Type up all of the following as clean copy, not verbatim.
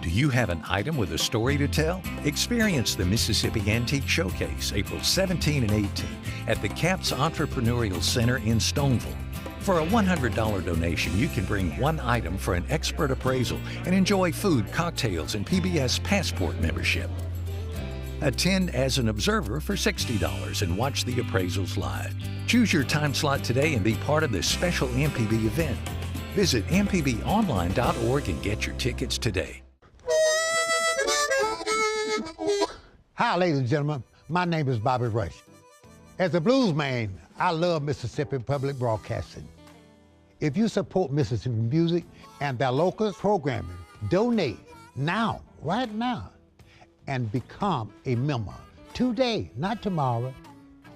Do you have an item with a story to tell? Experience the Mississippi Antique Showcase April 17 and 18 at the CAPS Entrepreneurial Center in Stoneville. For a $100 donation, you can bring one item for an expert appraisal and enjoy food, cocktails, and PBS Passport membership. Attend as an observer for $60 and watch the appraisals live. Choose your time slot today and be part of this special MPB event. Visit mpbonline.org and get your tickets today. Hi, ladies and gentlemen. My name is Bobby Rush. As a blues man, I love Mississippi Public Broadcasting. If you support Mississippi music and their local programming, donate now, right now, and become a member today, not tomorrow.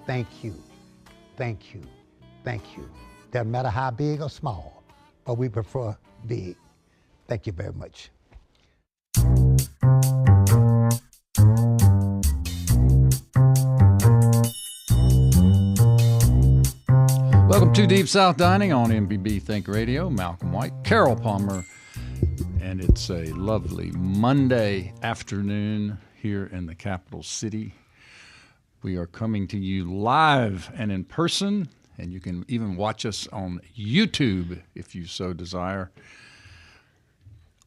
Thank you, thank you, thank you. Doesn't matter how big or small, but we prefer big. Thank you very much. Welcome to Deep South Dining on MPB Think Radio. Malcolm White, Carol Palmer, and it's a lovely Monday afternoon here in the capital city. We are coming to you live and in person, and you can even watch us on YouTube if you so desire,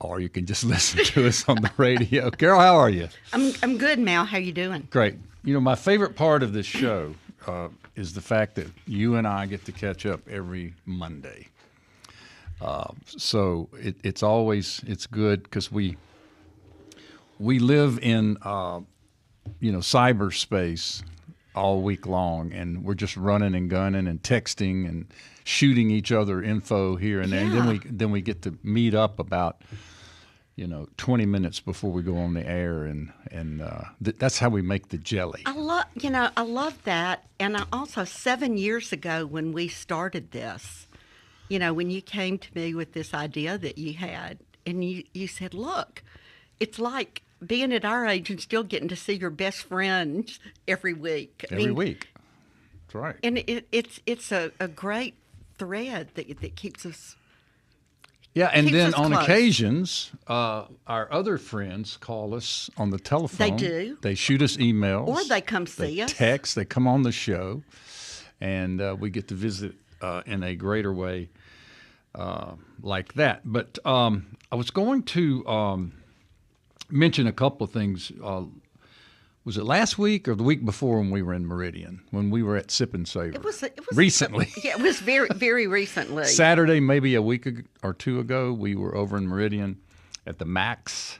or you can just listen to us on the radio. Carol, how are you? I'm good, Mal. How you doing? Great. You know, my favorite part of this show is the fact that you and I get to catch up every Monday. So it's good because we live in cyberspace all week long, and we're just running and gunning and texting and shooting each other info here and there. Yeah. And then we get to meet up about 20 minutes before we go on the air, and that's how we make the jelly. I love that. And I also, 7 years ago when we started this, when you came to me with this idea that you had, and you said, look, it's like being at our age and still getting to see your best friends every week. Every week. That's right. And it's a great thread that keeps us. Yeah, and then on close. Occasions, our other friends call us on the telephone. They do. They shoot us emails. Or they come see us. Text. They come on the show, and we get to visit in a greater way like that. But I was going to mention a couple of things. Was it last week or the week before when we were in Meridian, when we were at Sip and Savor? It was recently. Yeah, it was very, very recently. Saturday, maybe a week or two ago, we were over in Meridian at the Max,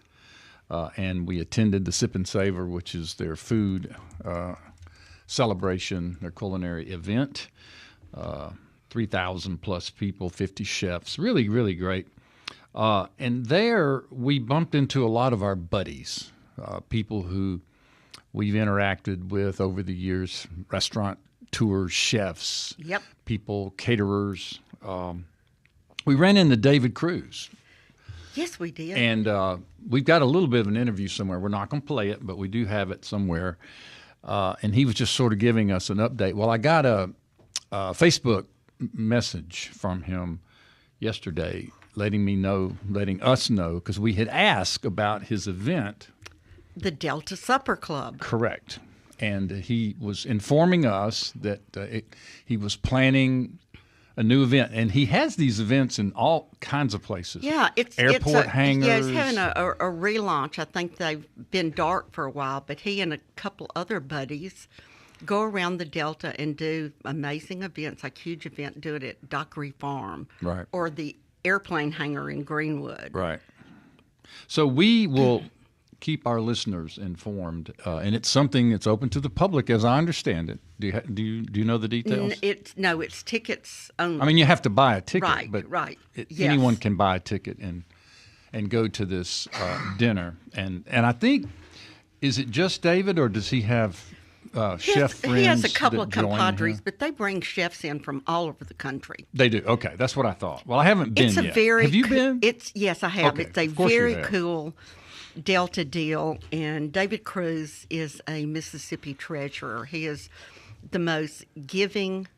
and we attended the Sip and Savor, which is their food celebration, their culinary event. 3,000 plus people, 50 chefs, really, really great. And there we bumped into a lot of our buddies, people who we've interacted with over the years, restaurant tours, chefs, people, caterers. We ran into David Cruz. Yes, we did. And we've got a little bit of an interview somewhere. We're not going to play it, but we do have it somewhere. And he was just sort of giving us an update. Well, I got a Facebook message from him yesterday letting us know, because we had asked about his event. The Delta Supper Club. Correct. And he was informing us that he was planning a new event. And he has these events in all kinds of places. Yeah, airport hangars. Yeah, he's having a relaunch. I think they've been dark for a while, but he and a couple other buddies go around the Delta and do amazing events, like huge event, do it at Dockery Farm. Right. Or the airplane hangar in Greenwood. Right. So we will keep our listeners informed, and it's something that's open to the public, as I understand it. Do you know the details? It's tickets only. I mean, you have to buy a ticket, right? But right. Anyone can buy a ticket and go to this dinner. And I think, is it just David, or does he have chef friends? He has a couple of compadres, him? but they bring chefs in from all over the country. They do. Okay, that's what I thought. Well, I haven't been yet. Have you been? Yes, I have. Okay, it's a very cool Delta deal, and David Cruz is a Mississippi treasurer. He is the most giving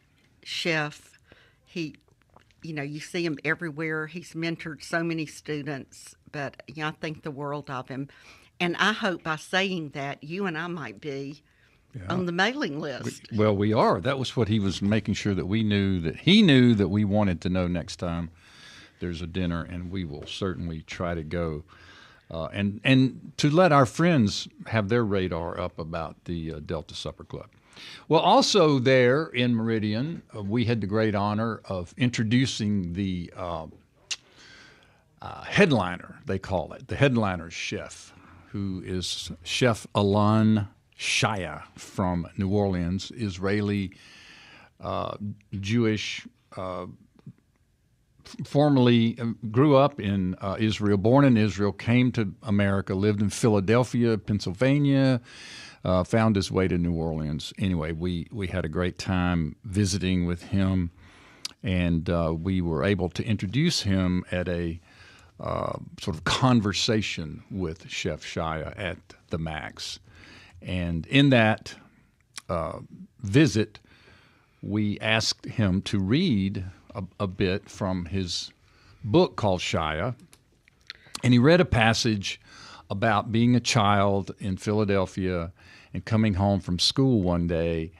chef. He you see him everywhere. He's mentored so many students, but I think the world of him. And I hope by saying that, you and I might be on the mailing list. Well, we are. That was what he was making sure that we knew, that he knew that we wanted to know next time there's a dinner, and we will certainly try to go. And to let our friends have their radar up about the Delta Supper Club. Well, also there in Meridian, we had the great honor of introducing the headliner, they call it, the headliner's chef, who is Chef Alon Shaya from New Orleans, Israeli, Jewish, formerly grew up in Israel, born in Israel, came to America, lived in Philadelphia, Pennsylvania, found his way to New Orleans. Anyway, we had a great time visiting with him, and we were able to introduce him at a sort of conversation with Chef Shaya at the Max. And in that visit, we asked him to read a bit from his book called Shaya, and he read a passage about being a child in Philadelphia and coming home from school one day,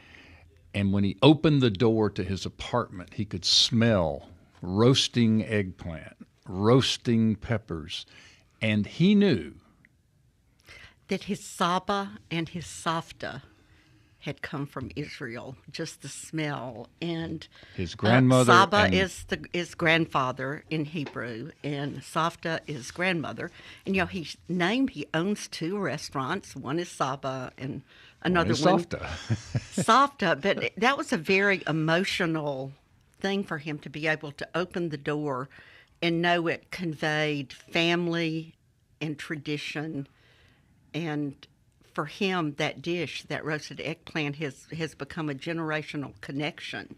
and when he opened the door to his apartment, he could smell roasting eggplant, roasting peppers, and he knew that his Saba and his Safta had come from Israel, just the smell. And his grandmother. Saba is grandfather in Hebrew, and Safta is grandmother. And he owns 2 restaurants. One is Saba, and another one Safta. Safta. But that was a very emotional thing for him to be able to open the door and know it conveyed family and tradition. And for him, that dish, that roasted eggplant, has become a generational connection.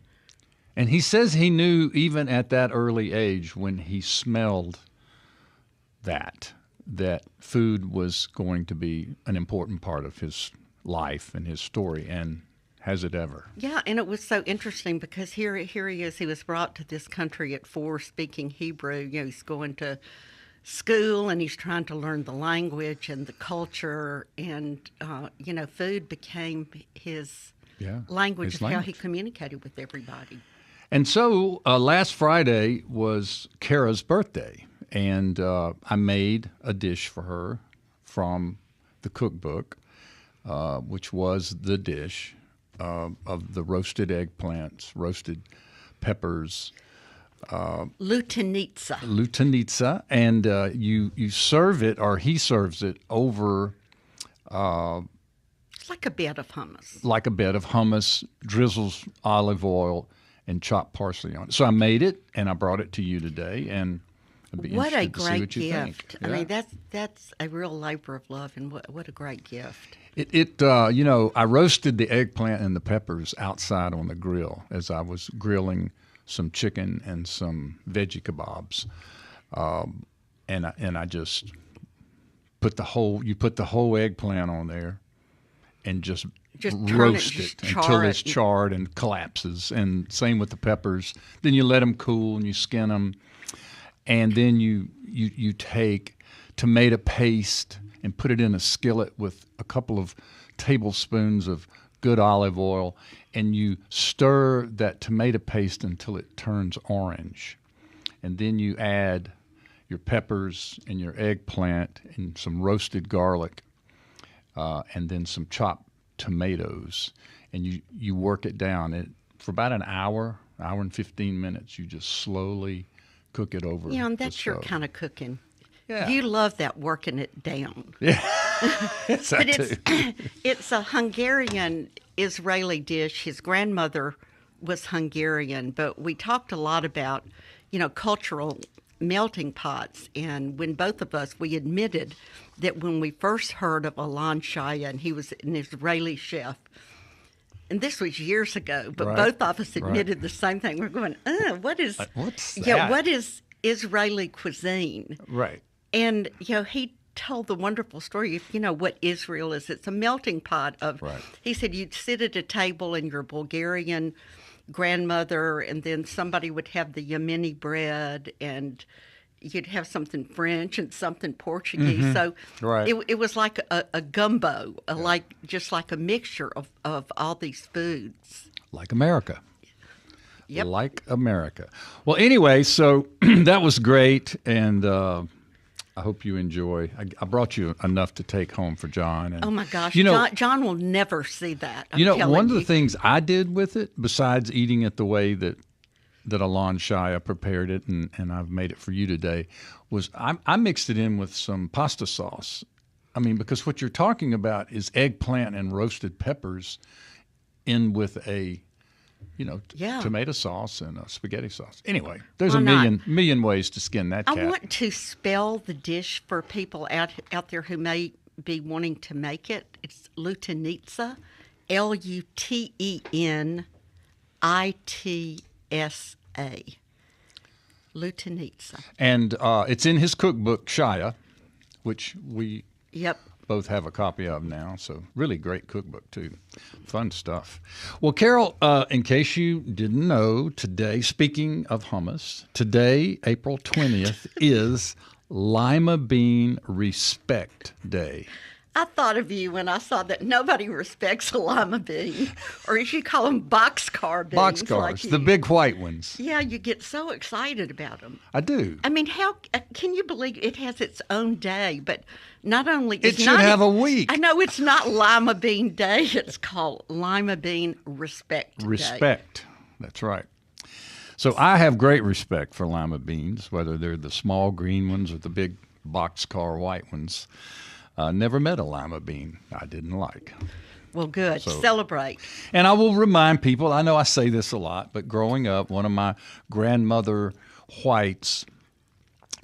And he says he knew even at that early age, when he smelled that food was going to be an important part of his life and his story, and has it ever. Yeah, and it was so interesting because here he is. He was brought to this country at 4 speaking Hebrew. He's going to school, and he's trying to learn the language and the culture, and food became his language of how he communicated with everybody. And so last Friday was Kara's birthday, and I made a dish for her from the cookbook, which was the dish of the roasted eggplants, roasted peppers, lutenitsa, and you serve it, or he serves it over like a bed of hummus. Like a bed of hummus, drizzles olive oil and chopped parsley on it. So I made it, and I brought it to you today, and I'd be what a interested to see great what you gift! think. I mean, that's a real labor of love, and what a great gift. I roasted the eggplant and the peppers outside on the grill as I was grilling some chicken and some veggie kebabs, and I just put the whole eggplant on there, and just roast it until it's charred and collapses. And same with the peppers. Then you let them cool and you skin them, and then you take tomato paste and put it in a skillet with a couple of tablespoons of good olive oil, and you stir that tomato paste until it turns orange. And then you add your peppers and your eggplant and some roasted garlic, and then some chopped tomatoes. And you work it down. For about an hour and 15 minutes, you just slowly cook it over. Yeah, and that's your kind of cooking. Yeah. You love that working it down. Yeah. Yes, I do. It's a Hungarian Israeli dish. His grandmother was Hungarian, but we talked a lot about, cultural melting pots. And when both of us, we admitted that when we first heard of Alon Shaya, and he was an Israeli chef, and this was years ago, but both of us admitted the same thing. We're going, what is Israeli cuisine? Right. And, he told the wonderful story of, what Israel is. It's a melting pot of, he said, you'd sit at a table and your Bulgarian grandmother, and then somebody would have the Yemeni bread, and you'd have something French and something Portuguese. So Right. it was like a gumbo, just like a mixture of all these foods. Like America. Yep. Like America. Well, anyway, so that was great, and I hope you enjoy. I brought you enough to take home for John. And, Oh my gosh, you know, John will never see that. I'm one of the you. things I did with it, besides eating it the way that Alon Shaya prepared it, and I've made it for you today, was I mixed it in with some pasta sauce. I mean, because what you're talking about is eggplant and roasted peppers in with a tomato sauce and a spaghetti sauce. Anyway, there's Why a not? million ways to skin that cat. I want to spell the dish for people out there who may be wanting to make it. It's lutenitsa, Lutenitsa. Lutenitsa. And it's in his cookbook, Shaya, which we Yep. both have a copy of now. So really great cookbook, too. Fun stuff. Well, Carol, in case you didn't know, today, speaking of hummus, today, April 20th, is Lima Bean Respect Day. I thought of you when I saw that nobody respects a lima bean, or as you call them, boxcar beans. Boxcars, like the you. big white ones. Yeah, you get so excited about them. I do. I mean, how can you believe it has its own day? But not only It should have a week. I know it's not Lima Bean Day. It's called Lima Bean Respect Day. Respect. That's right. So I have great respect for lima beans, whether they're the small green ones or the big boxcar white ones. Never met a lima bean I didn't like. Well, good. So- Celebrate. And I will remind people, I know I say this a lot, but growing up, one of my grandmother White's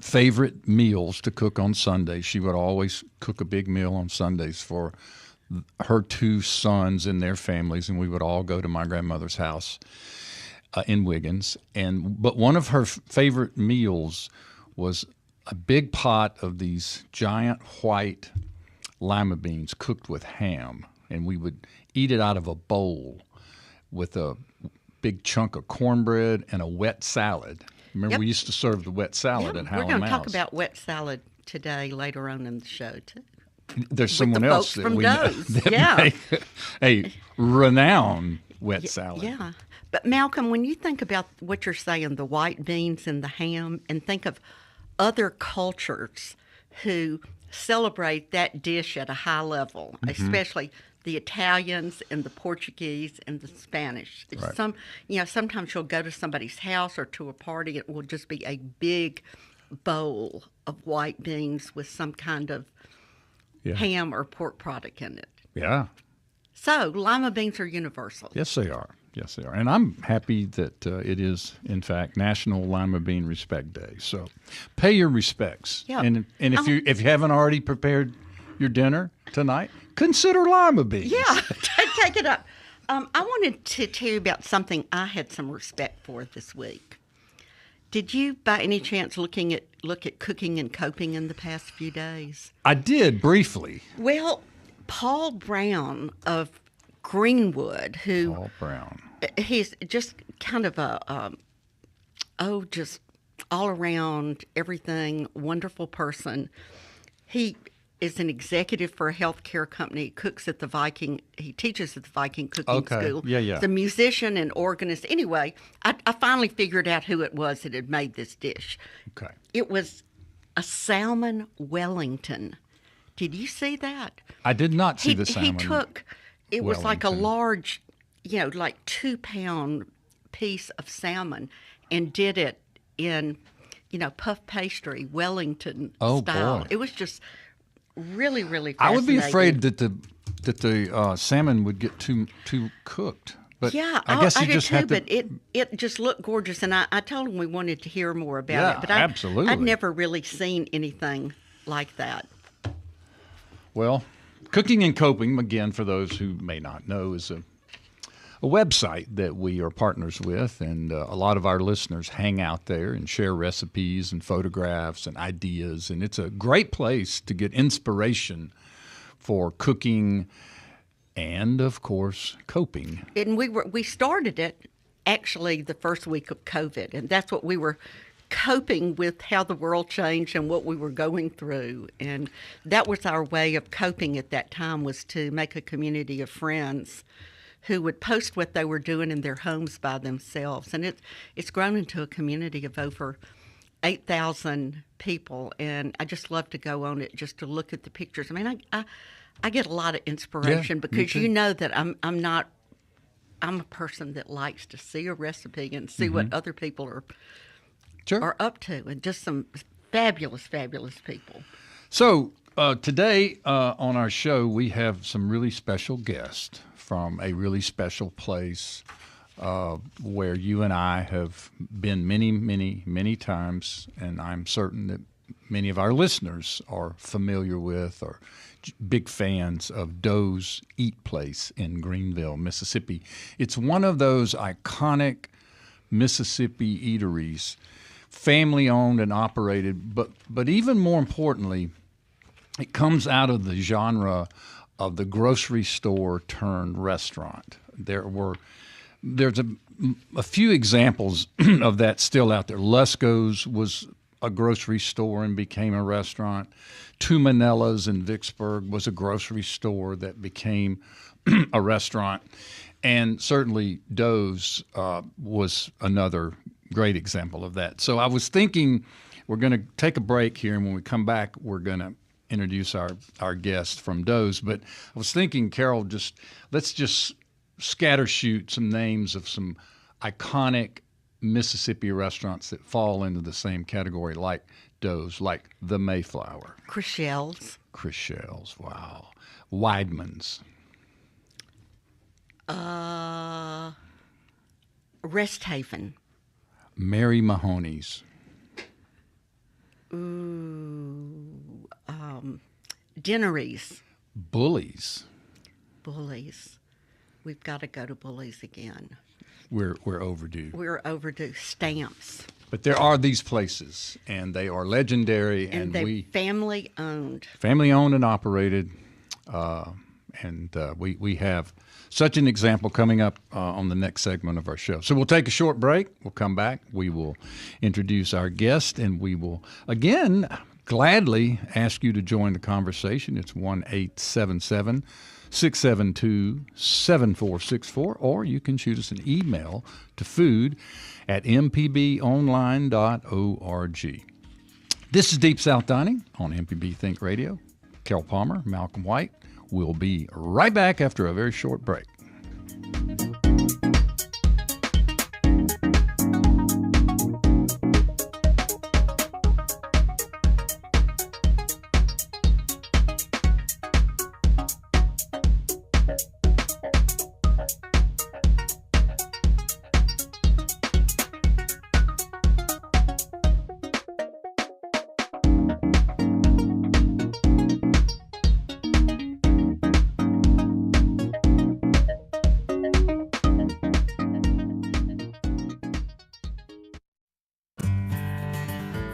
favorite meals to cook on Sundays, she would always cook a big meal on Sundays for her two sons and their families, and we would all go to my grandmother's house in Wiggins. But one of her favorite meals was a big pot of these giant white lima beans cooked with ham, and we would eat it out of a bowl with a big chunk of cornbread and a wet salad. Remember, Yep. we used to serve the wet salad at We're Howell going to talk Mouse. about wet salad today later on in the show, too. There's with someone the else folks that from we know Doe's. that Yeah. make a renowned wet salad. Yeah. But Malcolm, when you think about what you're saying, the white beans and the ham, and think of other cultures who celebrate that dish at a high level, especially the Italians and the Portuguese and the Spanish. Right. Sometimes you'll go to somebody's house or to a party, it will just be a big bowl of white beans with some kind of Yeah. ham or pork product in it. Yeah. So lima beans are universal. Yes, they are. Yes, they are. And I'm happy that it is, in fact, National Lima Bean Respect Day. So pay your respects. Yeah. And if you haven't already prepared your dinner tonight, consider lima beans. Yeah, take it up. I wanted to tell you about something I had some respect for this week. Did you, by any chance, look at cooking and coping in the past few days? I did briefly. Well, Paul Brown of Greenwood, who Paul Brown. he's just kind of just all around everything wonderful person. He is an executive for a healthcare company. He teaches at the Viking Cooking Okay. School. Yeah. He's a musician and organist. Anyway, I finally figured out who it was that had made this dish. Okay. It was a salmon Wellington. Did you see that? I did not see the salmon. It was like a Wellington. large, like 2-pound piece of salmon, and did it in, puff pastry, Wellington Oh, style. boy. It was just really, really I fascinating. would be afraid that the salmon would get too cooked. But Yeah, I guess you did just too, have to. but it just looked gorgeous, and I told him we wanted to hear more about Yeah, it. But absolutely. I'd never really seen anything like that. Well, Cooking and Coping, again, for those who may not know, is a website that we are partners with, and a lot of our listeners hang out there and share recipes and photographs and ideas, and it's a great place to get inspiration for cooking and, of course, coping. And we started it actually the first week of COVID, and that's what we were coping with, how the world changed and what we were going through. And that was our way of coping at that time, was to make a community of friends who would post what they were doing in their homes by themselves. And it's grown into a community of over 8,000 people, and I just love to go on it just to look at the pictures. I mean, I get a lot of inspiration because you know that I'm a person that likes to see a recipe and see what other people are up to, and just some fabulous people. So today on our show, we have some really special guests from a really special place where you and I have been many times, and I'm certain that many of our listeners are familiar with or big fans of Doe's Eat Place in Greenville, Mississippi. It's one of those iconic Mississippi eateries, family-owned and operated, but even more importantly, it comes out of the genre of the grocery store turned restaurant. There's a few examples of that still out there. Lusco's was a grocery store and became a restaurant. Two Manella's in Vicksburg was a grocery store that became a restaurant. And certainly Doe's was another great example of that. So I was thinking we're going to take a break here, and when we come back, we're going to introduce our guest from Doe's. But I was thinking, Carol, let's just scattershoot some names of some iconic Mississippi restaurants that fall into the same category like Doe's, like the Mayflower. Chrishell's, wow. Weidman's. Rest Haven. Mary Mahoney's. Dinneries. Bully's. We've got to go to Bully's again. We're overdue. We're overdue. Stamps. But there are these places, and they are legendary, and they're family owned and operated. We have such an example coming up on the next segment of our show. So we'll take a short break. We'll come back. We will introduce our guest, and we will, again, gladly ask you to join the conversation. It's 1-877-672-7464, or you can shoot us an email to food@mpbonline.org. This is Deep South Dining on MPB Think Radio. Carol Palmer, Malcolm White. We'll be right back after a very short break.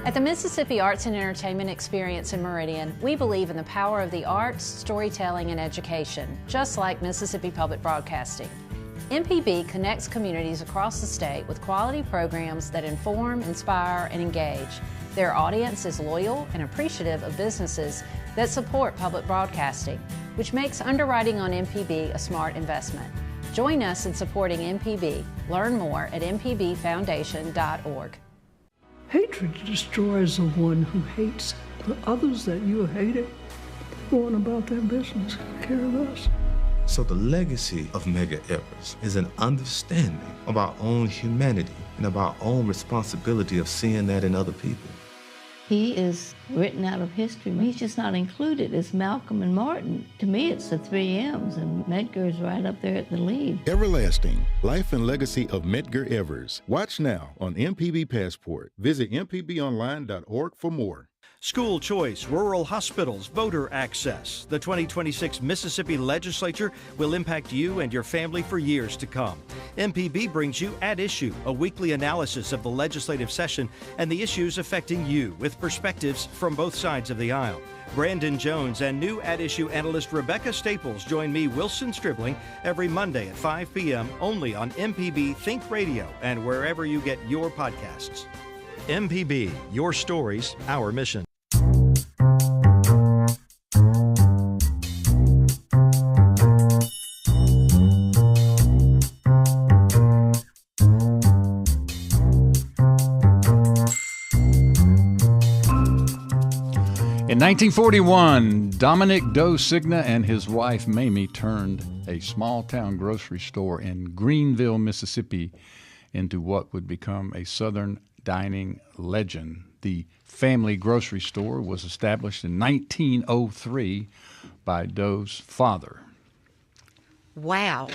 At the Mississippi Arts and Entertainment Experience in Meridian, we believe in the power of the arts, storytelling, and education, just like Mississippi Public Broadcasting. MPB connects communities across the state with quality programs that inform, inspire, and engage. Their audience is loyal and appreciative of businesses that support public broadcasting, which makes underwriting on MPB a smart investment. Join us in supporting MPB. Learn more at mpbfoundation.org. Hatred destroys the one who hates. The others that you hated go on about their business, care less. So the legacy of Medgar Evers is an understanding of our own humanity and of our own responsibility of seeing that in other people. He is written out of history. He's just not included as Malcolm and Martin. To me, it's the 3 M's, and Medgar is right up there at the lead. Everlasting, Life and Legacy of Medgar Evers. Watch now on MPB Passport. Visit mpbonline.org for more. School choice, rural hospitals, voter access. The 2026 Mississippi Legislature will impact you and your family for years to come. MPB brings you At Issue, a weekly analysis of the legislative session and the issues affecting you with perspectives from both sides of the aisle. Brandon Jones and new At Issue analyst Rebecca Staples join me, Wilson Stribling, every Monday at 5 p.m. only on MPB Think Radio and wherever you get your podcasts. MPB, your stories, our mission. In 1941, Dominic Doe Signa and his wife Mamie turned a small-town grocery store in Greenville, Mississippi, into what would become a Southern dining legend. The family grocery store was established in 1903 by Doe's father. Wow,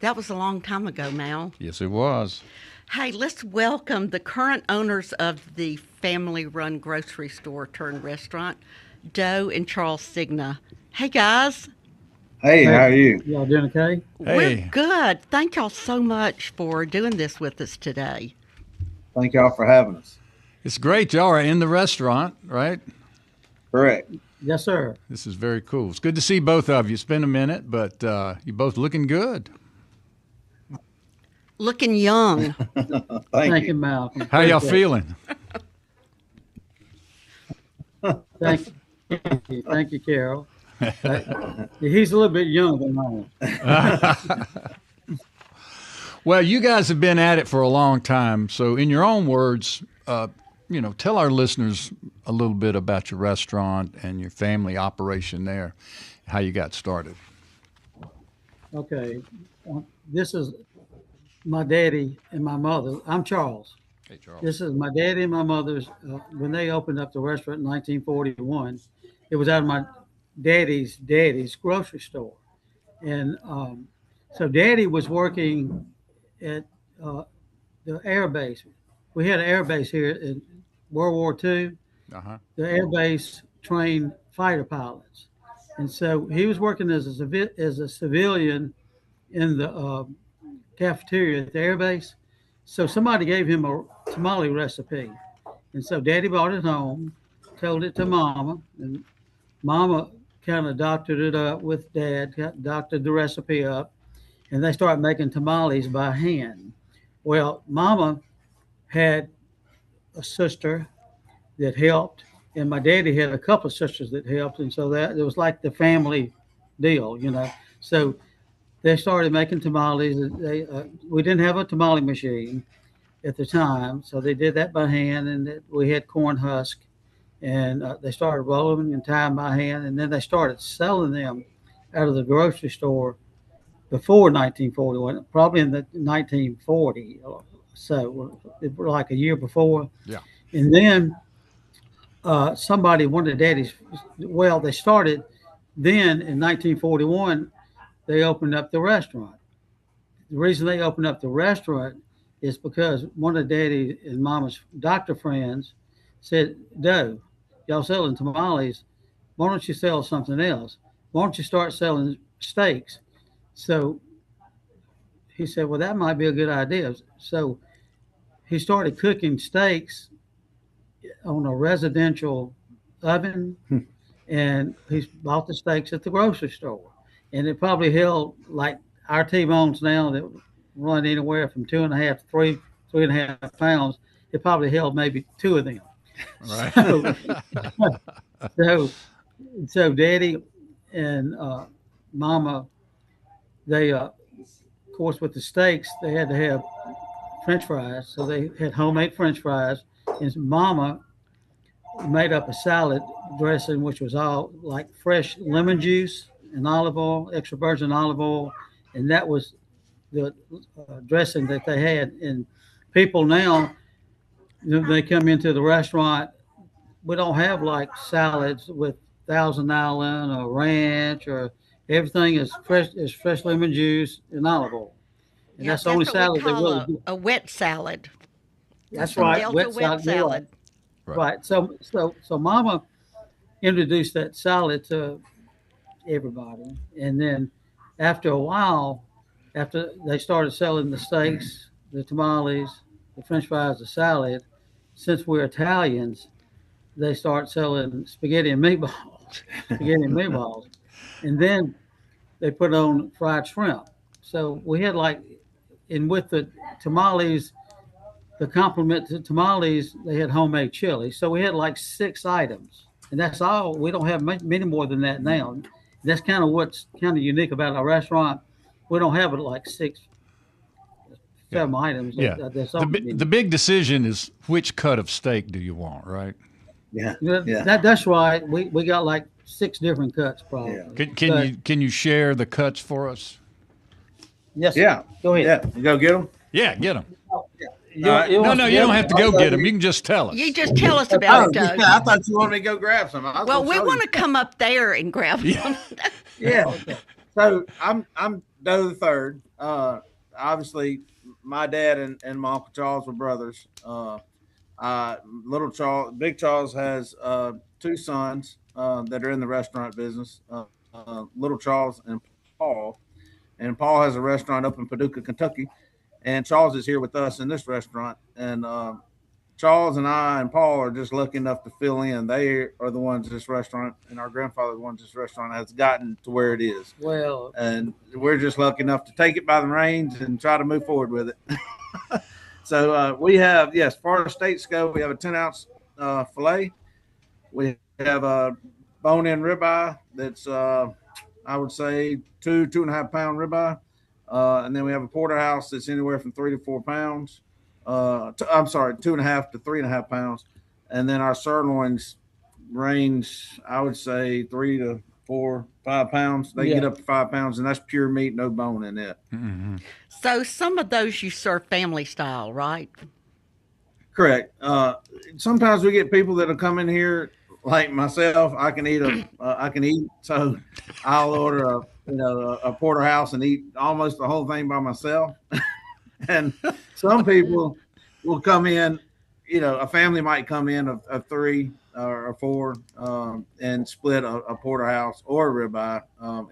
that was a long time ago, Mal. Yes, it was. Hey, let's welcome the current owners of the family-run grocery store turned restaurant, Doe and Charles Signa. Hey, guys. Hey, how are you? Y'all doing okay? We're good. Thank y'all so much for doing this with us today. Thank y'all for having us. It's great. Y'all are in the restaurant, right? Correct. Yes, sir. This is very cool. It's good to see both of you. It's been a minute, but you're both looking good. Looking young. Thank you, Malcolm. How y'all feeling? Thank you. Thank you, Carol. He's a little bit younger than I am. Well, you guys have been at it for a long time. So in your own words, tell our listeners a little bit about your restaurant and your family operation there, how you got started. Okay. This is my daddy and my mother. I'm Charles. Hey, Charles. This is my daddy and my mother's. When they opened up the restaurant in 1941, it was out of my daddy's grocery store. And so daddy was working at the air base. We had an air base here in World War II. Uh-huh. The air base trained fighter pilots. And so he was working as a civilian in the cafeteria at the air base. So somebody gave him a tamale recipe. And so daddy brought it home, told it to mama, and mama kind of doctored it up with dad, doctored the recipe up, and they started making tamales by hand. Well, mama had a sister that helped, and my daddy had a couple of sisters that helped, and so that it was like the family deal, So they started making tamales. We didn't have a tamale machine at the time, so they did that by hand, and we had corn husk, and they started rolling and tying by hand, and then they started selling them out of the grocery store before 1941, probably in the 1940, so like a year before. Yeah. And then somebody, one of the daddies, they started then in 1941, they opened up the restaurant. The reason they opened up the restaurant is because one of daddy and mama's doctor friends said, Doe, y'all selling tamales, why don't you sell something else? Why don't you start selling steaks? So he said, well, that might be a good idea. So he started cooking steaks on a residential oven, and he bought the steaks at the grocery store. And it probably held, like our T-bones now that run anywhere from 2.5 to 3.5 pounds. It probably held maybe 2 of them. Right. So daddy and mama, they, of course, with the steaks, they had to have French fries. So they had homemade French fries. And mama made up a salad dressing, which was all like fresh lemon juice and olive oil, extra virgin olive oil. And that was the dressing that they had. And people now, they come into the restaurant, we don't have like salads with Thousand Island or ranch, or everything is fresh lemon juice and olive oil. And that's the only salad they really do. A wet salad. That's right. Wet salad. Right. So mama introduced that salad to everybody. And then after a while, after they started selling the steaks, the tamales, the French fries, the salad, since we're Italians, they start selling spaghetti and meatballs. And then they put on fried shrimp. So we had and with the tamales, the complement to tamales, they had homemade chili. So we had 6 items, and that's all. We don't have many more than that now. That's kind of what's kind of unique about our restaurant. We don't have it 6, 7 items. Yeah. The big decision is which cut of steak do you want, right? Yeah. That's right. We got 6 different cuts probably. Yeah. Can you share the cuts for us? Yes. Yeah. Go ahead. Yeah. You go get them. Yeah, get them. No, you don't have to go get them. You can just tell us. You just tell us about it, Doug. I thought you wanted me to go grab some. Well, we want to come up there and grab them. Yeah. So I'm Doe the third. Obviously, my dad and my Uncle Charles were brothers. Big Charles has 2 sons that are in the restaurant business. Little Charles and Paul. And Paul has a restaurant up in Paducah, Kentucky. And Charles is here with us in this restaurant. And Charles and I and Paul are just lucky enough to fill in. They are the ones this restaurant, and our grandfather, the ones this restaurant has gotten to where it is. Well, and we're just lucky enough to take it by the reins and try to move forward with it. So we have, as far as steaks go, we have a 10-ounce filet. We have a bone-in ribeye that's, I would say, 2.5 pound ribeye. And then we have a porterhouse that's anywhere from 3 to 4 pounds. 2.5 to 3.5 pounds. And then our sirloins range, I would say, 3 to 4, 5 pounds. They get up to 5 pounds, and that's pure meat, no bone in it. Mm-hmm. So some of those you serve family style, right? Correct. Sometimes we get people that'll come in here like myself. I can eat. So I'll order a porterhouse and eat almost the whole thing by myself. And some people will come in, a family might come in of 3 or 4 and split a porterhouse or a ribeye,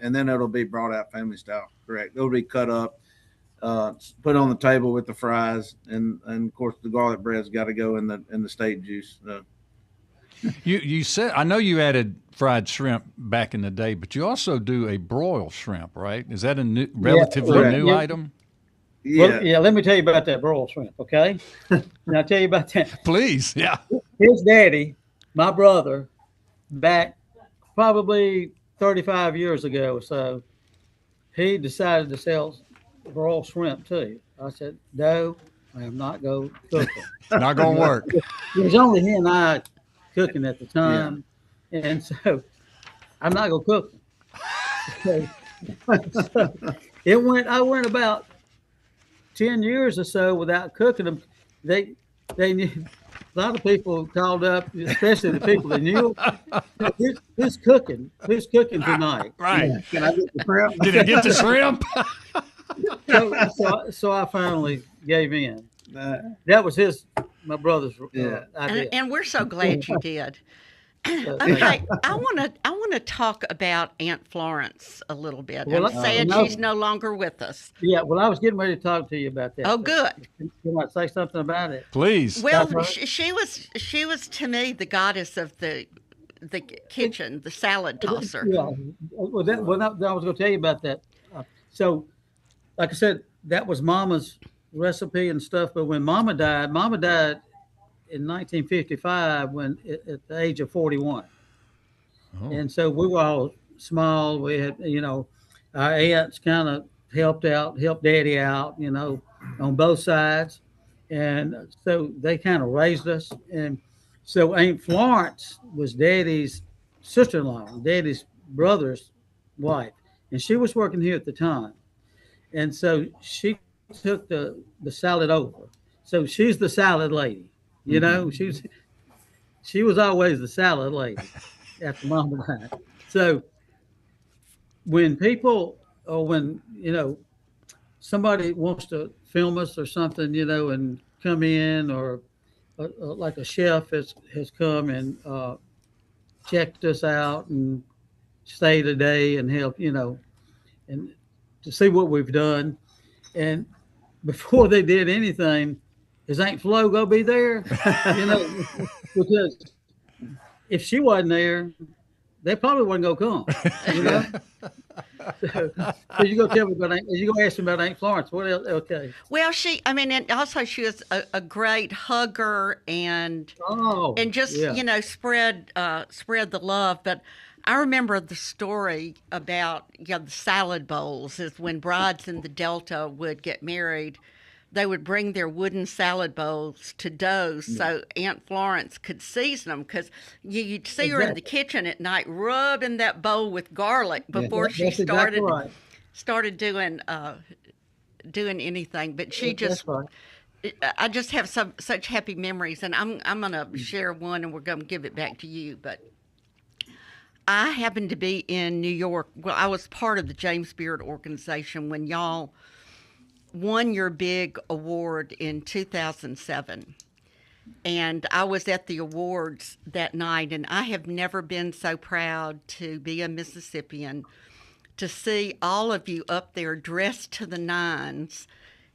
and then it'll be brought out family style. Correct. It'll be cut up, put on the table with the fries, and of course the garlic bread's got to go in the steak juice. You said, I know you added fried shrimp back in the day, but you also do a broiled shrimp, right? Is that a relatively new item? Yeah. Well, let me tell you about that broiled shrimp, okay? Can I tell you about that? Please, yeah. His daddy, my brother, back probably 35 years ago or so, he decided to sell broiled shrimp too. I said, no, I am not going to cook them. Not going to work. It was only he and I cooking at the time, and so I'm not going to cook them. I went about 10 years or so without cooking them. They knew, a lot of people called up, especially the people that knew, who's cooking tonight? Right. Can I get the shrimp? Did it get the shrimp? So I finally gave in. That was my brother's idea. And we're so glad you did. Okay, I want to talk about Aunt Florence a little bit. Well, I'm sad she's no longer with us. Yeah, well, I was getting ready to talk to you about that. Oh, good. Can I say something about it? Please. Well, she was to me the goddess of the kitchen, the salad tosser. Yeah. Well, I was going to tell you about that. So, like I said, that was Mama's recipe and stuff. But when Mama died in 1955 at the age of 41. Oh. And so we were all small. We had, our aunts kind of helped Daddy out, on both sides. And so they kind of raised us. And so Aunt Florence was Daddy's sister-in-law, Daddy's brother's wife. And she was working here at the time. And so she took the salad over. So she's the salad lady. She was always the salad lady after Mama died. So when people, or when, somebody wants to film us or something, and come in, or like a chef has come and checked us out and stayed a day and helped, and to see what we've done. And before they did anything, is Aunt Flo gonna be there? Because if she wasn't there, they probably wasn't gonna come. So you gonna tell me about you gonna ask me about Aunt Florence? What else? Okay. Well, and also she was a great hugger and just spread the love. But I remember the story about the salad bowls. Is when brides in the Delta would get married, they would bring their wooden salad bowls to Doe's so Aunt Florence could season them, because you'd see her in the kitchen at night rubbing that bowl with garlic before she started doing anything. But she just, I just have such happy memories, and I'm going to share one, and we're going to give it back to you. But I happened to be in New York. Well, I was part of the James Beard organization when y'all won your big award in 2007. And I was at the awards that night, and I have never been so proud to be a Mississippian, to see all of you up there dressed to the nines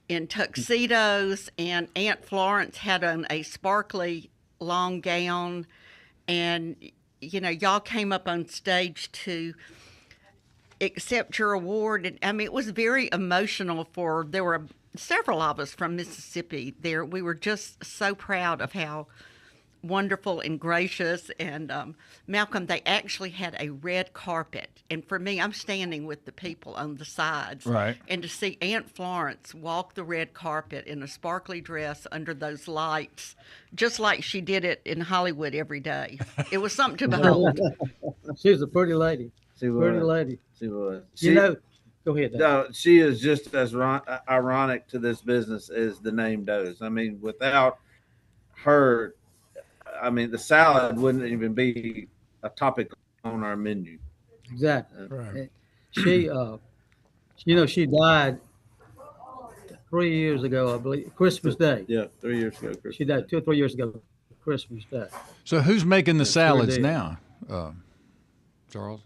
in tuxedos, and Aunt Florence had on a sparkly long gown, and y'all came up on stage to accept your award. And I mean, it was very emotional. There were several of us from Mississippi there. We were just so proud of how wonderful and gracious. And Malcolm, they actually had a red carpet. And for me, I'm standing with the people on the sides. Right. And to see Aunt Florence walk the red carpet in a sparkly dress under those lights, just like she did it in Hollywood every day. It was something to behold. She was a pretty lady. She was. Pretty lady. She was. Go ahead. No, she is just as ironic to this business as the name Doe's. I mean, without her, the salad wouldn't even be a topic on our menu. Exactly. Right. She, she died 3 years ago, I believe, Christmas Day. Yeah, 3 years ago. She died 2 or 3 years ago, Christmas Day. So who's making the salads now, Charles?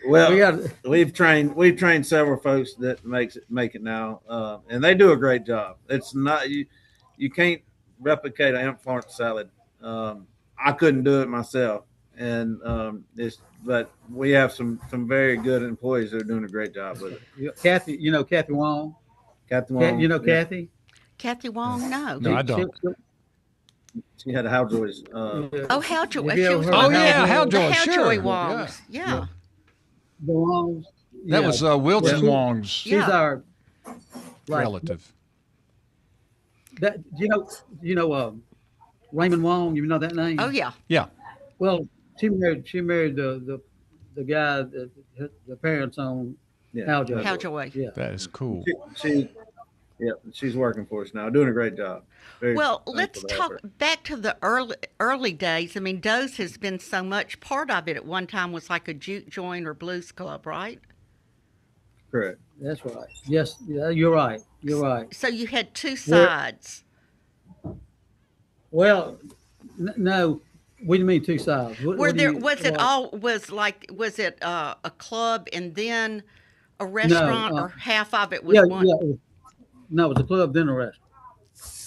Well, we've trained several folks that make it now, and they do a great job. It's not you can't replicate an Aunt Florence salad. I couldn't do it myself, and but we have some very good employees that are doing a great job with it. Kathy, Kathy Wong. Kathy Wong. Kathy. Kathy Wong, no. No, I don't. She had a Howjoy's. Howjoy. Howjoy. Howjoy Sure. Wongs. Yeah. The Wongs. That was Wilton Wong's She's our relative. That Raymond Wong. You know that name? Oh yeah. Yeah. Well, she married the guy that the parents own. Howjoy. Howjoy. Yeah. That is cool. She's working for us now, doing a great job. Well, let's talk back to the early days. I mean, Doe's has been so much. Part of it at one time was like a juke joint or blues club, right? Correct. That's right. Yes, you're right. You're right. So you had two sides. Well, no. What do you mean two sides? Was it a club and then a restaurant, or half of it was one? Yeah. No, it was a club then a restaurant.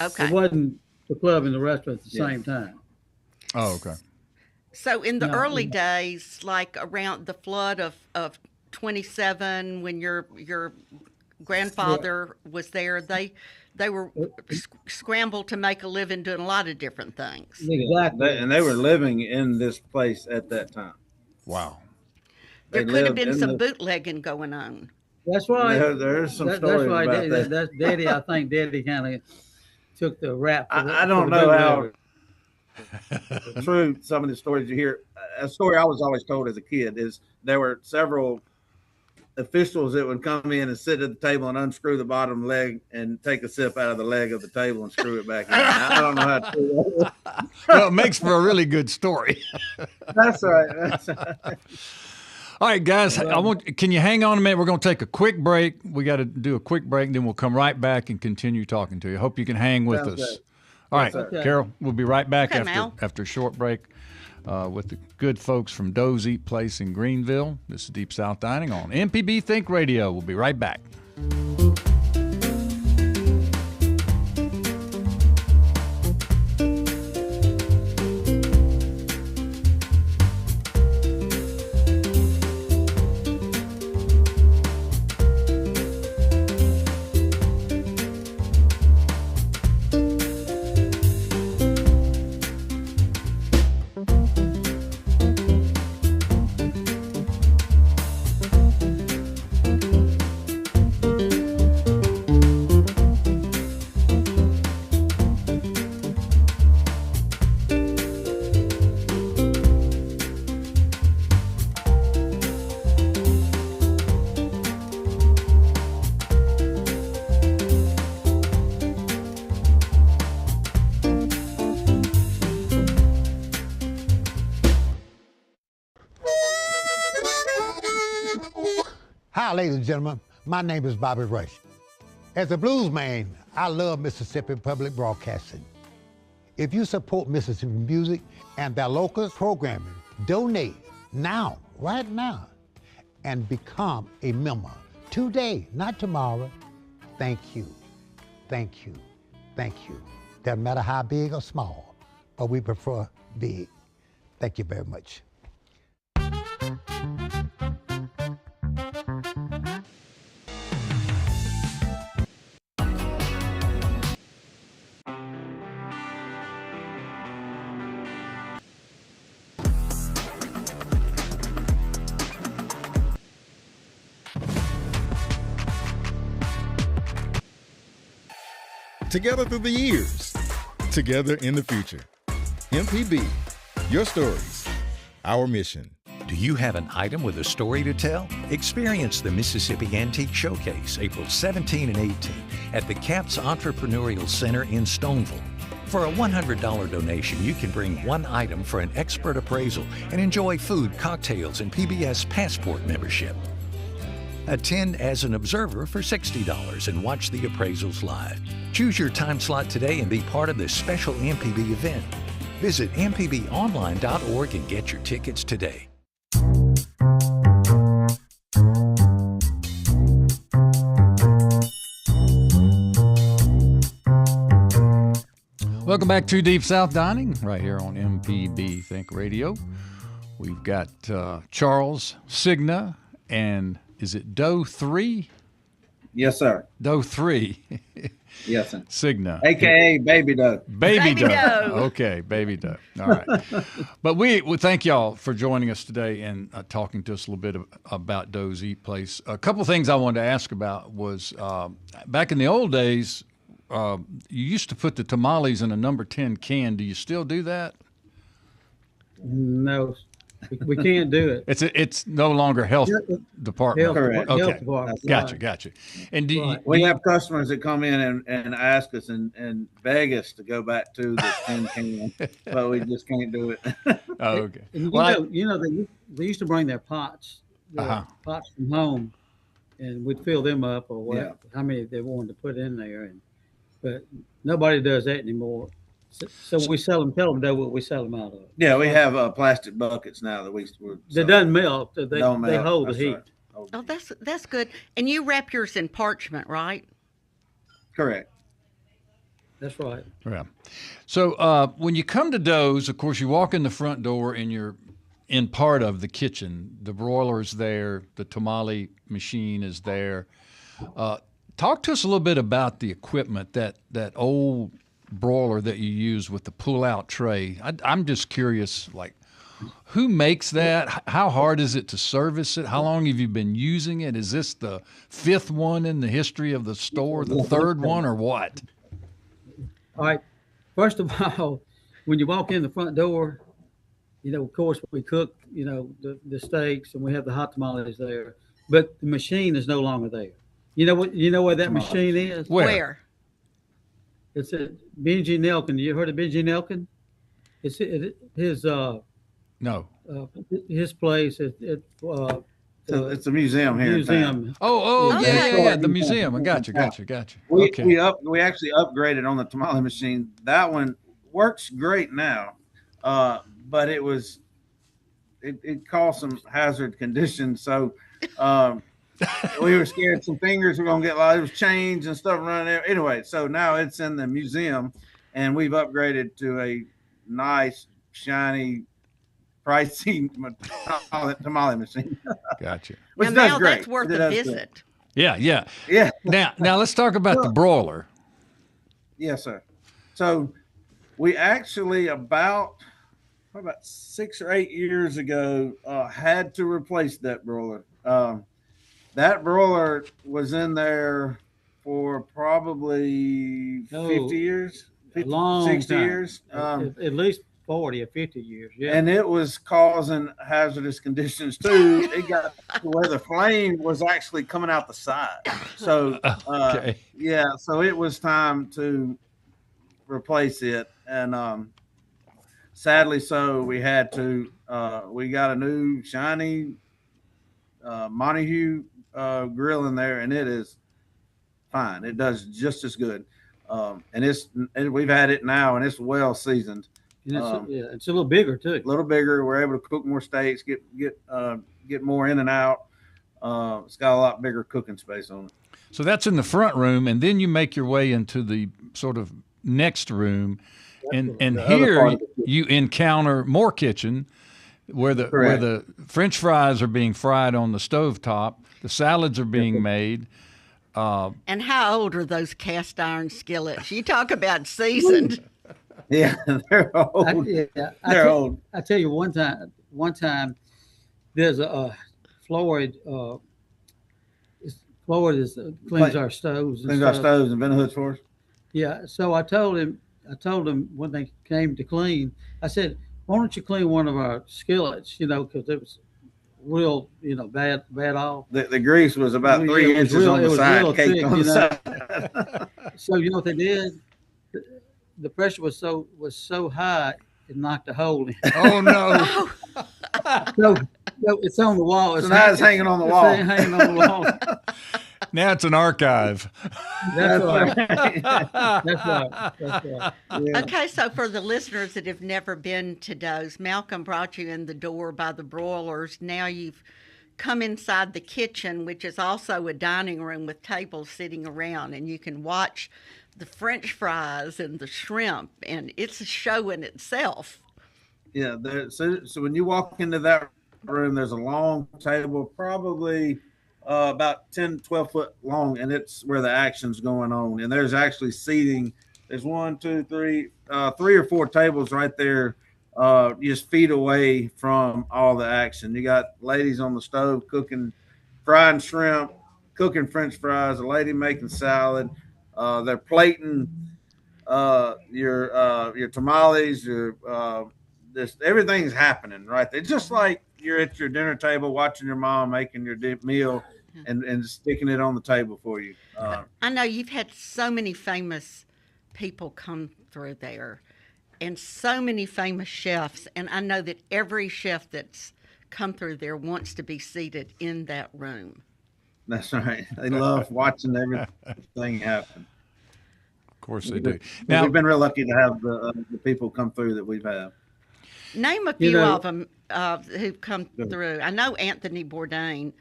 Okay. It wasn't the club and the restaurant at the same time. Oh, okay. So in the early days, like around the flood of 27, when your grandfather was there, they were scrambled to make a living doing a lot of different things. Exactly. And they were living in this place at that time. Wow. There could have been some bootlegging going on. That's right. There's some stories about that. That's Daddy. I think Daddy kind of took the rap. I don't know how true some of the stories you hear. A story I was always told as a kid is there were several officials that would come in and sit at the table and unscrew the bottom leg and take a sip out of the leg of the table and screw it back in. I don't know how true that is. Well, it makes for a really good story. That's right. All right, guys, can you hang on a minute? We're going to take a quick break. We got to do a quick break, and then we'll come right back and continue talking to you. Hope you can hang with us. All right, okay. Carol, we'll be right back Okay, after a short break. with the good folks from Doe's Eat Place in Greenville. This is Deep South Dining on MPB Think Radio. We'll be right back. Hi, ladies and gentlemen. My name is Bobby Rush. As a blues man, I love Mississippi Public Broadcasting. If you support Mississippi music and their local programming, donate now, right now, and become a member today, not tomorrow. Thank you, thank you, thank you. Doesn't matter how big or small, but we prefer big. Thank you very much. Together through the years, together in the future. MPB, your stories, our mission. Do you have an item with a story to tell? Experience the Mississippi Antique Showcase April 17 and 18 at the CAPS Entrepreneurial Center in Stoneville. For a $100 donation, you can bring one item for an expert appraisal and enjoy food, cocktails, and PBS Passport membership. Attend as an observer for $60 and watch the appraisals live. Choose your time slot today and be part of this special MPB event. Visit mpbonline.org and get your tickets today. Welcome back to Deep South Dining right here on MPB Think Radio. We've got Charles Signa, and is it Doe 3? Yes, sir. Doe 3. Yes, sir. Signa. AKA Baby Doe. Baby Doe. Okay, Baby Doe. All right. But we thank y'all for joining us today and talking to us a little bit about Doe's Eat Place. A couple things I wanted to ask about was back in the old days, you used to put the tamales in a number 10 can. Do you still do that? No, we can't do it. It's no longer health department. Correct. Okay. Health department. Gotcha. And we have customers that come in and ask us and beg us to go back to the 10 can, but we just can't do it. Oh, okay. And you know, they used to bring their pots from home, and we'd fill them up or whatever, how many they wanted to put in there, but nobody does that anymore. So we tell them what we sell them out of. Yeah, we have plastic buckets now that they doesn't melt. They hold the heat. Right. Oh, that's good. And you wrap yours in parchment, right? Correct. That's right. Yeah. So when you come to Doe's, of course, you walk in the front door and you're in part of the kitchen. The broiler's there. The tamale machine is there. Talk to us a little bit about the equipment, that old broiler that you use with the pull-out tray. I'm just curious, like, who makes that? How hard is it to service it? How long have you been using it? Is this the fifth one in the history of the store, the third one, or what? All right. First of all, when you walk in the front door, of course, we cook, the steaks, and we have the hot tamales there. But the machine is no longer there. You know where that machine is? Where? It's at Benji Nelkin. You heard of Benji Nelkin? It's his no. His place. It's a museum here. Museum. Yeah. The museum. I got you. Okay. We actually upgraded on the tamale machine. That one works great now, but it caused some hazard conditions. So we were scared some fingers were going to get it was chains and stuff running there. Anyway, so now it's in the museum, and we've upgraded to a nice, shiny, pricey tamale machine. Gotcha. Which and does now great. that's worth It a does visit. Yeah. Yeah. Now let's talk about the broiler. Yes, sir. So we actually about 6 or 8 years ago had to replace that broiler. That broiler was in there for probably 50 years, 50, long 60 time. years. At least 40 or 50 years. Yeah. And it was causing hazardous conditions too. It got to where the flame was actually coming out the side. So, Okay. yeah, so it was time to replace it. And sadly, so we had to, we got a new shiny Montague grill in there, and it is fine. It does just as good. And we've had it now, and it's well seasoned. And it's a little bigger too. A little bigger. We're able to cook more steaks, get more in and out. It's got a lot bigger cooking space on it. So that's in the front room, and then you make your way into the sort of next room, and here you encounter more kitchen, where the French fries are being fried on the stovetop, the salads are being made. And how old are those cast iron skillets? You talk about seasoned. Yeah, they're old. They're old. I tell you, one time, there's a Floyd. Floyd cleans our stoves. Cleans our stoves and vent hoods for us. Yeah. So I told him when they came to clean, I said, "Why don't you clean one of our skillets? Because it was real, bad off. The grease was about 3 inches on the side, caked on the side. So you know what they did? The pressure was so high it knocked a hole in. Oh no! So it's on the wall. So now it's hanging on the wall. It's hanging on the wall. Now it's an archive. That's right. That's right. Yeah. Okay, so for the listeners that have never been to Doe's, Malcolm brought you in the door by the broilers. Now you've come inside the kitchen, which is also a dining room with tables sitting around, and you can watch the French fries and the shrimp, and it's a show in itself. Yeah, so when you walk into that room, there's a long table, probably about 10, 12 foot long, and it's where the action's going on. And there's actually seating. There's 1, 2, 3, 3 or 4 tables right there, just feet away from all the action. You got ladies on the stove cooking, frying shrimp, cooking French fries, a lady making salad. They're plating your tamales, everything's happening right there. Just like you're at your dinner table watching your mom making your meal and sticking it on the table for you. I know you've had so many famous people come through there and so many famous chefs, and I know that every chef that's come through there wants to be seated in that room. That's right. They love watching everything happen. Of course they do. Now, we've been real lucky to have the people come through that we've had. Name a few of them who've come through. I know Anthony Bourdain.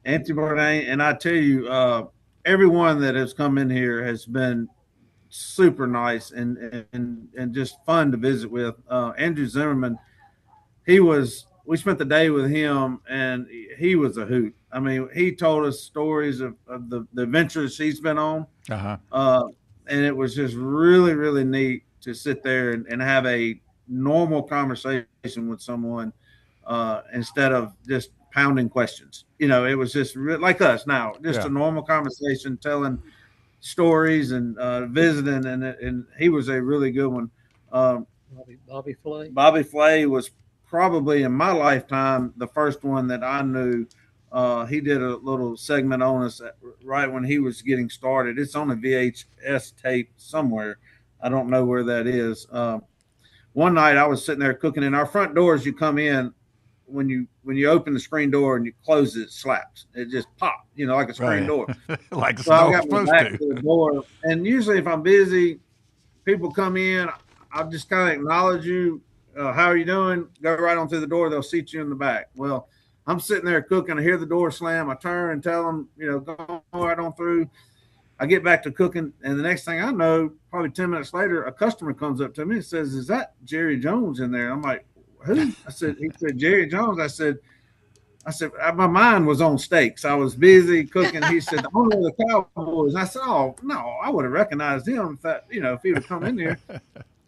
Anthony Bourdain, and I tell you, everyone that has come in here has been super nice and just fun to visit with. Andrew Zimmerman, we spent the day with him, and he was a hoot. I mean, he told us stories of the adventures he's been on. And it was just really, really neat to sit there and have a normal conversation with someone instead of just pounding questions. It was just like us now, just a normal conversation, telling stories and visiting. And he was a really good one. Bobby Flay. Bobby Flay was probably in my lifetime the first one that I knew. He did a little segment on us right when he was getting started. It's on a VHS tape somewhere. I don't know where that is. One night I was sitting there cooking, and our front doors, you come in, when you open the screen door and you close it, slaps. It just popped, like a screen door. Like so I got supposed back to. to the door, and usually if I'm busy, people come in, I just kind of acknowledge you, how are you doing? Go right on through the door. They'll seat you in the back. Well, I'm sitting there cooking. I hear the door slam. I turn and tell them, go right on through. I get back to cooking, and the next thing I know, probably 10 minutes later, a customer comes up to me and says, "Is that Jerry Jones in there?" I'm like, "Who?" He said, "Jerry Jones." I said, my mind was on steaks. I was busy cooking. He said, "The owner of the Cowboys." I said, "Oh, no, I would have recognized him if he would have come in there."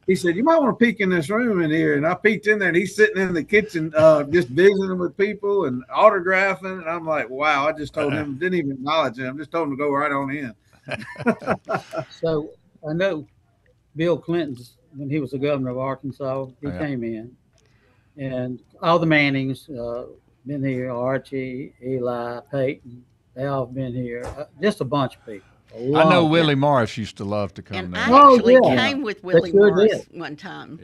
He said, "You might want to peek in this room in here." And I peeked in there, and he's sitting in the kitchen just visiting with people and autographing. And I'm like, wow, I just told him, didn't even acknowledge him. Just told him to go right on in. So I know Bill Clinton's, when he was the governor of Arkansas, he came in. And all the Mannings been here, Archie, Eli, Peyton, they all been here. Just a bunch of people. I know Willie Morris used to love to come and there. I actually came with Willie Morris one time.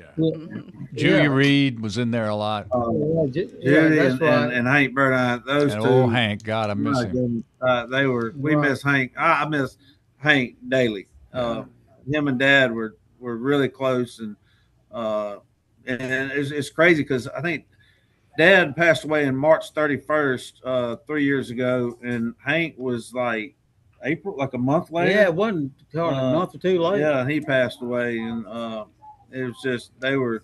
Judy Reed was in there a lot. Judy that's right. And Hank Burdine, those two. Oh, Hank, God, I miss him. We miss Hank. I miss Hank daily. Him and Dad were really close, and it's crazy because I think Dad passed away in March 31st, 3 years ago, and Hank was like April, like a month later. Yeah, it wasn't a month or two later. Yeah, he passed away, and it was just they were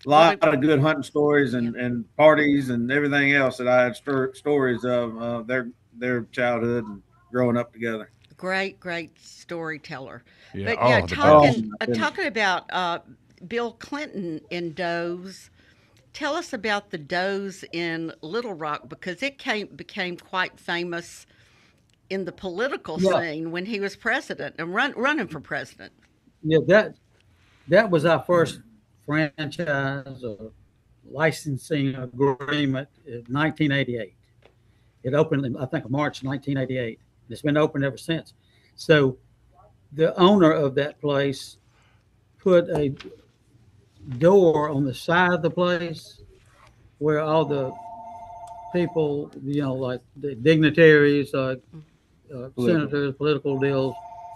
a lot of good hunting stories and parties and everything else that I had stories of their childhood and growing up together. Great storyteller. Yeah. But talking about Bill Clinton in Doe's. Tell us about the Does in Little Rock, because it became quite famous in the political scene when he was president and running for president. Yeah, that was our first franchise or licensing agreement in 1988. It opened in, I think, March 1988. It's been open ever since. So the owner of that place put a door on the side of the place where all the people, like the dignitaries, senators, political deals,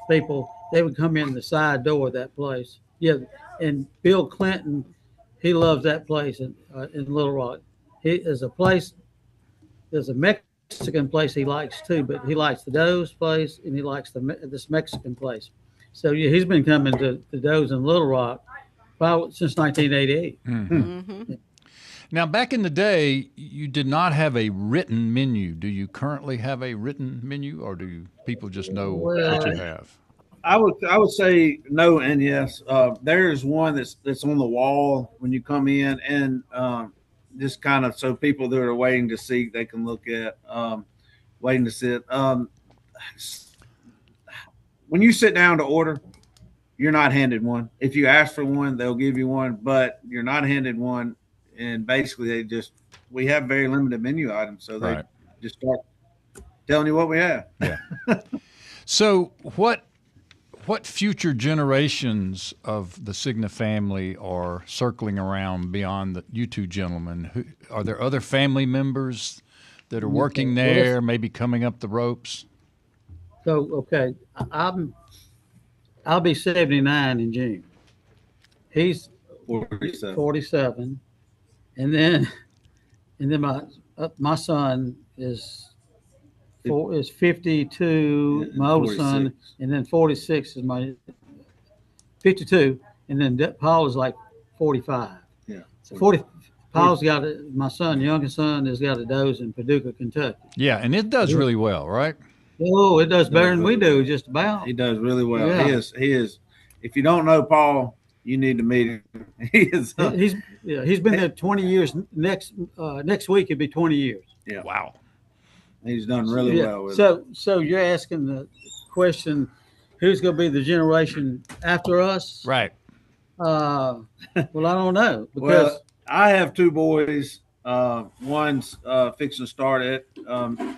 people, they would come in the side door of that place. Yeah, and Bill Clinton, he loves that place in Little Rock. There's a Mexican place he likes too, but he likes the Doe's place and he likes this Mexican place. So yeah, he's been coming to the Doe's in Little Rock since 1988. Mm-hmm. Now, back in the day, you did not have a written menu. Do you currently have a written menu, or do people just know what you have? I would say no and yes. There's one that's on the wall when you come in, and just kind of so people that are waiting to seat, they can look at, waiting to sit. When you sit down to order, you're not handed one. If you ask for one, they'll give you one, but you're not handed one. And basically, we have very limited menu items, so they just start telling you what we have. Yeah. So, what future generations of the Signa family are circling around beyond you two gentlemen? Are there other family members that are working there, maybe coming up the ropes? So, okay, I'll be 79 in June. He's 47. And then my son is 52. My oldest son, and then 46 is my 52, and then Paul is like 45. Yeah, so Paul's got my son, youngest son, has got a Doe's in Paducah, Kentucky. Yeah, and it does really well, right? Oh, it does better than we do, just about. He does really well. Yeah. He is. If you don't know Paul, you need to meet him. He's been there 20 years. Next week it'll be 20 years. Yeah. Wow. He's done really well with it. So you're asking the question, who's going to be the generation after us? Right. Well, I don't know, because I have two boys. One's fixing to start at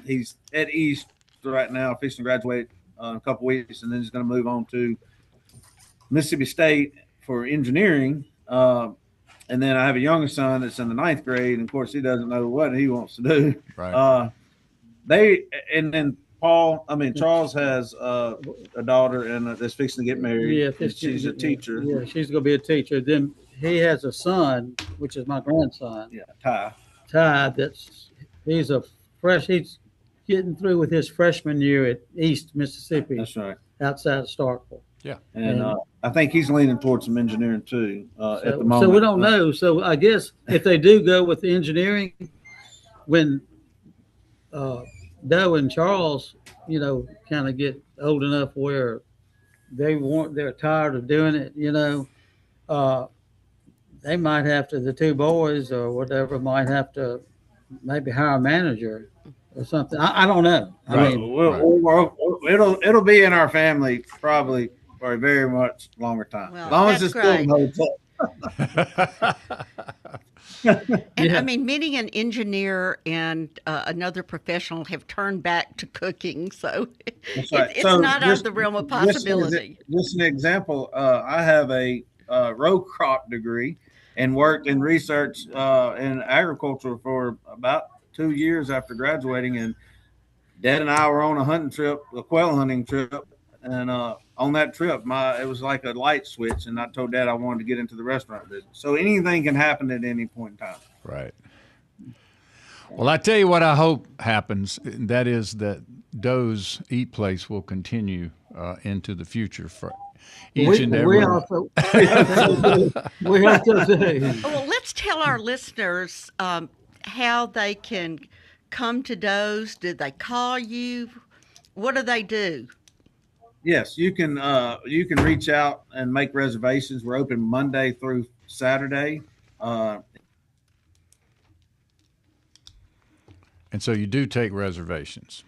he's at East right now, fixing to graduate in a couple weeks, and then he's going to move on to Mississippi State for engineering. And then I have a younger son that's in the 9th grade, and of course he doesn't know what he wants to do. Right. And then Charles has a daughter and that's fixing to get married. Yeah, she's a teacher. Yeah, she's going to be a teacher. Then he has a son, which is my grandson. Yeah, Ty. Ty, he's getting through with his freshman year at East Mississippi. That's right. Outside of Starkville. Yeah. And I think he's leaning towards some engineering too at the moment. So we don't know. So I guess if they do go with the engineering, when Doe and Charles, kind of get old enough where they're tired of doing it, they might have to, the two boys or whatever, might have to maybe hire a manager or something. I don't know. Right. It'll be in our family probably for a very much longer time. Well, as long as it's still in the hotel. And I mean, meeting an engineer and another professional have turned back to cooking, so it's not out of the realm of possibility. Just an example, I have a row crop degree and worked in research in agriculture for about 2 years after graduating, and Dad and I were on a quail hunting trip, and on that trip, it was like a light switch, and I told Dad I wanted to get into the restaurant business. So anything can happen at any point in time. Right. Well, I tell you what I hope happens, and that is that Doe's Eat Place will continue into the future for each and every one. We have to. Well, let's tell our listeners how they can come to Doe's. Do they call you? What do they do? Yes, you can reach out and make reservations. We're open Monday through Saturday. And so you do take reservations.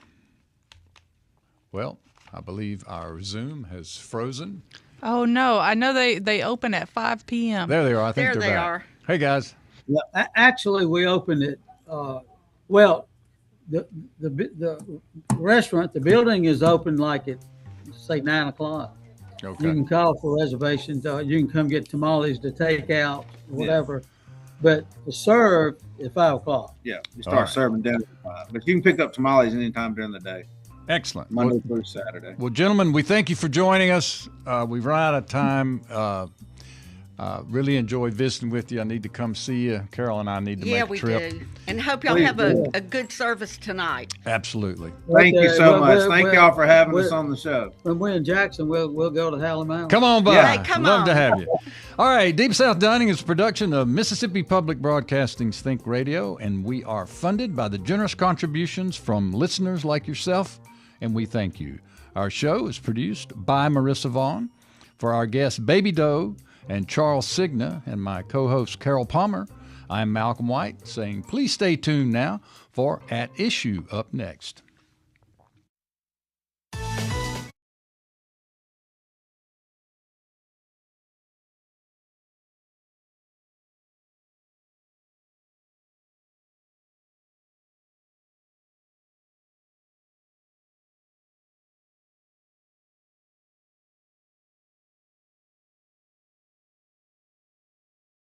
Well, I believe our Zoom has frozen. Oh, no. I know they open at 5 p.m. There they are. I think they're back. Are. Hey, guys. Yeah, actually, we opened it. The restaurant, the building is open like at, say, 9 o'clock. Okay. You can call for reservations. You can come get tamales to take out, whatever. Yeah. But to serve at 5 o'clock. Yeah, you start serving dinner at 5. But you can pick up tamales anytime during the day. Excellent. Monday through Saturday. Well, gentlemen, we thank you for joining us. We've run out of time. Really enjoyed visiting with you. I need to come see you. Carol and I need to make a trip. Yeah, we do. And hope y'all have a good service tonight. Absolutely. Thank you so much. Thank y'all for having us on the show. When we're in Jackson, we'll go to Howland Mountain. Come on by. Yeah. Hey, come Love on. to have you. All right. Deep South Dining is a production of Mississippi Public Broadcasting's Think Radio, and we are funded by the generous contributions from listeners like yourself, and we thank you. Our show is produced by Marissa Vaughn. For our guests, Baby Doe and Charles Signa, and my co-host Carol Palmer, I'm Malcolm White saying please stay tuned now for At Issue up next.